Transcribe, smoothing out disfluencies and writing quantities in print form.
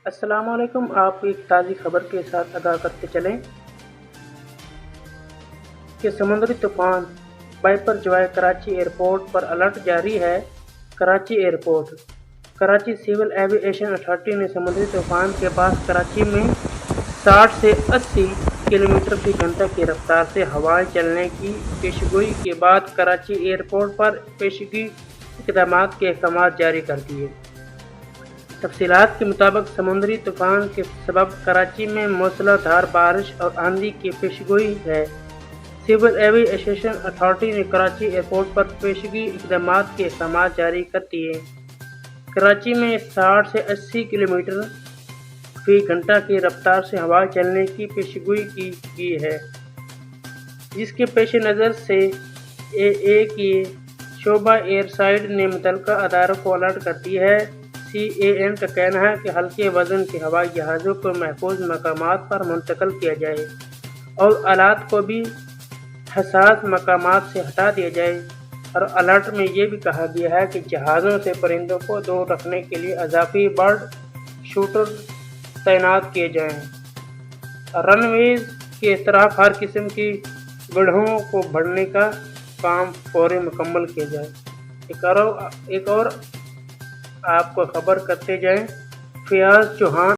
السلام علیکم۔ آپ ایک تازی خبر کے ساتھ آگاہ کرتے چلیں کہ سمندری طوفان بائپر جوائے کراچی ایئرپورٹ پر الرٹ جاری ہے۔ کراچی ایئرپورٹ کراچی سول ایوی ایشن اتھارٹی نے سمندری طوفان کے بعد کراچی میں 60 سے 80 کلومیٹر فی گھنٹہ کی رفتار سے ہوائیں چلنے کی پیشگوئی کے بعد کراچی ایئرپورٹ پر پیشگی اقدامات کے احکامات جاری کر دیے۔ تفصیلات کے مطابق سمندری طوفان کے سبب کراچی میں موسلا دھار بارش اور آندھی کی پیشگوئی ہے۔ سول ایوی ایشن اتھارٹی نے کراچی ایئرپورٹ پر پیشگی اقدامات کے احکامات جاری کر دیے۔ کراچی میں 60 سے 80 کلومیٹر فی گھنٹہ کی رفتار سے ہوائیں چلنے کی پیشگوئی کی گئی ہے، جس کے پیش نظر سی اے اے کے شعبہ ایئر سائیڈ نے متعلقہ اداروں کو الرٹ کر دیا ہے۔ سی اے این کا کہنا ہے کہ ہلکے وزن کے ہوائی جہازوں کو محفوظ مقامات پر منتقل کیا جائے اور آلات کو بھی حساس مقامات سے ہٹا دیا جائے، اور الرٹ میں یہ بھی کہا گیا ہے کہ جہازوں سے پرندوں کو دور رکھنے کے لیے اضافی برڈ شوٹر تعینات کیے جائیں۔ رن ویز کی اطراف ہر قسم کی گڑھوں کو بھرنے کا کام فوری مکمل کیا جائے۔ ایک اور آپ کو خبر کرتے جائیں، فیاض چوہان